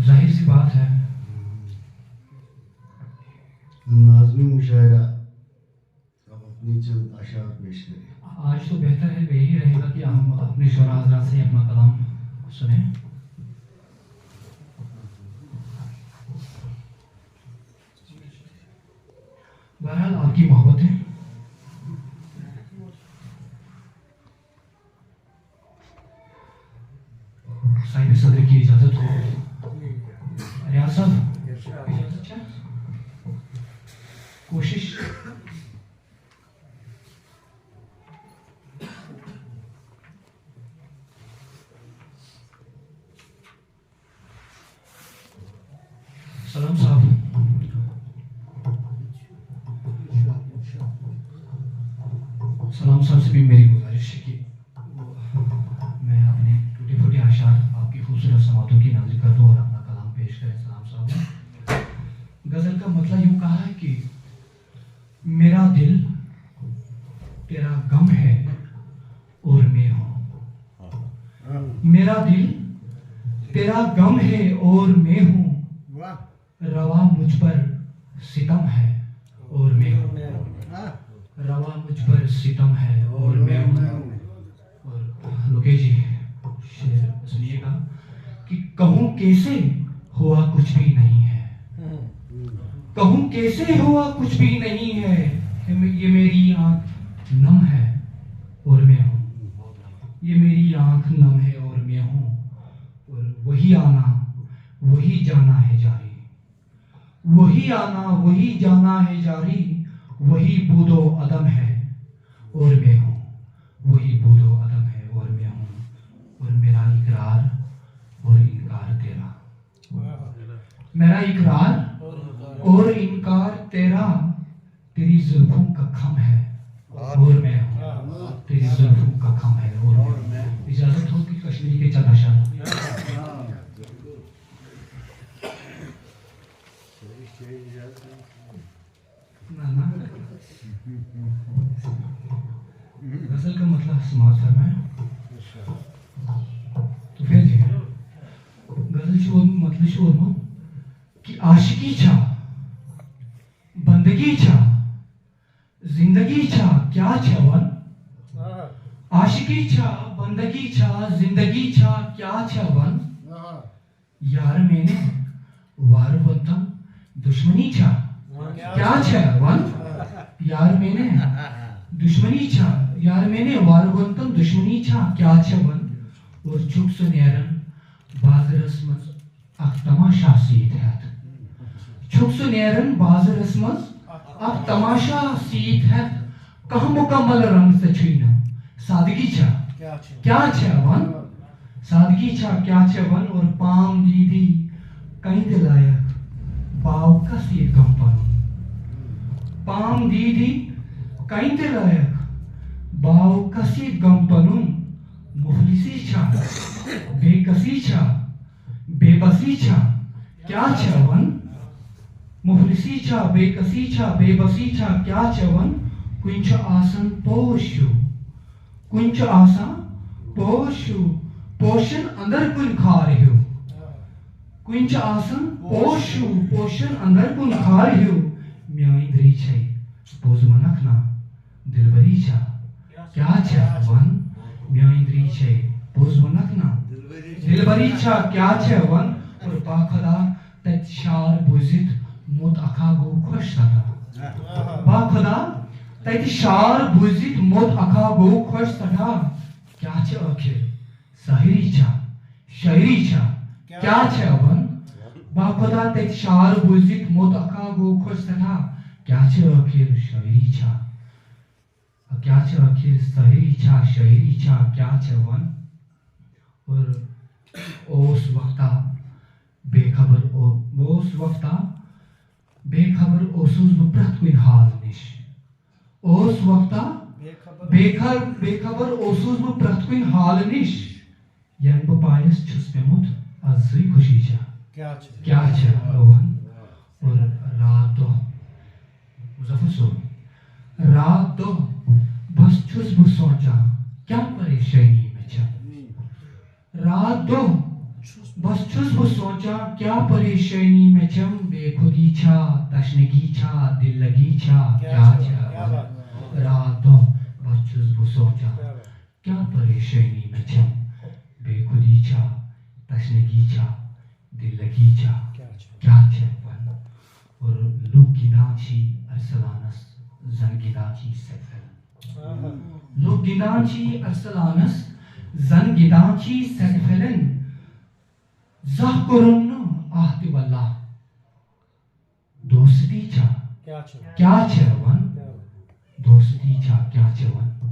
ظاہر سی بات ہے ناظمی مشاعرہ اب اپنی چند اشعار پیش کریں. آج تو بہتر ہے یہی رہے گا کہ ہم اپنے شعراء حضرات سے اپنا کلام سنیں. بہرحال آپ کی محبت ہے. صاحب صدر کی اجازت ہو. ریاض صاحب اجازت ہے. کوشش سلام صاحب. سلام صاحب سے بھی میری گزارش ہے کہ میں اپنے ٹوٹے پھوٹے اشعار آپ کی خوبصورت سماعتوں کی نازل کر دوں اور اپنا کلام پیش کریں. سلام صاحب. غزل کا مطلب یوں کہا ہے کہ میرا دل تیرا غم ہے اور میں ہوں. میرا دل تیرا غم ہے اور میں ہوں. روا مجھ پر ستم ہے اور میں ہوں. روا مجھ پر ستم ہے اور میں ہوں. اور لوکے جی شعر سنیے گا کہ کہوں کیسے ہوا کچھ بھی نہیں ہے. کہوں کیسے ہوا کچھ بھی نہیں ہے. یہ میری آنکھ نم ہے اور میں ہوں. یہ میری آنکھ نم ہے اور میں ہوں. اور وہی آنا وہی جانا ہے جاری. وہی آنا وہی جانا ہے جاری. وہی بود و عدم ہے اور میں ہوں. وہی بود و عدم ہے اور میں ہوں. اور میرا اقرار اور انکار تیرا. میرا اقرار اور انکار تیرا. تیری زلفوں کا کھم ہے اور میں ہوں. تیری زلفوں کا کھم ہے اور میں ہوں. اجازت ہو کہ کشمیری کے چند اشعار. غزل کا مطلب سماعت فرمائیں. تو پھر جی غزل شو مطلب شو ہو کہ عاشقی چھا بندگی چھا زندگی چھا کیا چھا ون. عاشقی چھا بندگی چھا زندگی چھا کیا چھا ون. یار میں نے وار ونتم دشمنی چھا کیا چھا ون. یار میں نے دشمنی چھا یار میں نے وار ونتم دشمنی چھا کیا چھا ون. اور چھک سو نیرن بازرس مز اخ تماشا سیت ہیت. چھک سو نیرن بازرس مز اخ تماشا سیت ہیت. کہاں مکمل رنگ سے چھینا سادگی چھا کیا چھا ون. سادگی چھا کیا چھا ون. اور پام دیدی کہیں دلائک باو کسی گم پنن. پام دیدی کہیں دلائک باو کسی گم پنن. مفلسی چھا بے کسی چھا بے بسی چھا کیا چھا ون. مفلسی چھا بے کسی چھا بے بسی چھا کیا چھا ون. کنچ آسن پوشو کنچ آسان پوشو پوشن اندر کن کھار ہو. کنچ آسن پوشو پوشن اندر کن کھار ہو. میائی دری چھے پوز منکنا دلبری چھا کیا چھا ون. میائی دری چھے پوز منکنا دلبری چھا کیا چھا ون. اور با خدا تت شار بوزت موت اکھا گو خوش سٹھا. با خدا تت شار بوزت موت اکھا گو خوش سٹھا. کیا چھا آخر ساحری چھا شاعری چھا کیا چھا ون. با خدا تت شار بوزت موت اکھا گو خوش سٹھا. کیا چھا آخر شاعری چھا کیا چھا آخر ساحری چھا شاعری چھا کیا چھا ون. اور اس وقتا بے خبر اس وقتا بے خبر اوسوس بہ پرت کن حال نش. اس وقتا بے خبر اوسوس بہ پرت کن حال نش. ین بہ پایس چھس پیمت ازی خوشی چھا کیا چھا ون. اور رات دہ مظفر صاحب رات دہ بس چھس بہ سوچان کیا پریشانی میں چھا. رات دہ بس چھس بہ سوچا کیا پریشانی میں چھم بے خودی چھا تشنگی چھا دل لگی چھا کیا چھا رات دو بس چھس بہ سوچا کیا پریشانی میں چھم بے خودی چھا تشنگی چھا دل لگی چھا کیا چھا ون اور لوگ گندان چھی ارسلانس زن گندان چھی سیفلن لوگ گندان چھی ارسلانس زن گندان چھی سیفلن زہ کرن آہتی واللہ دوستی چھا کیا چھا ون دوستی چھا کیا چھا ون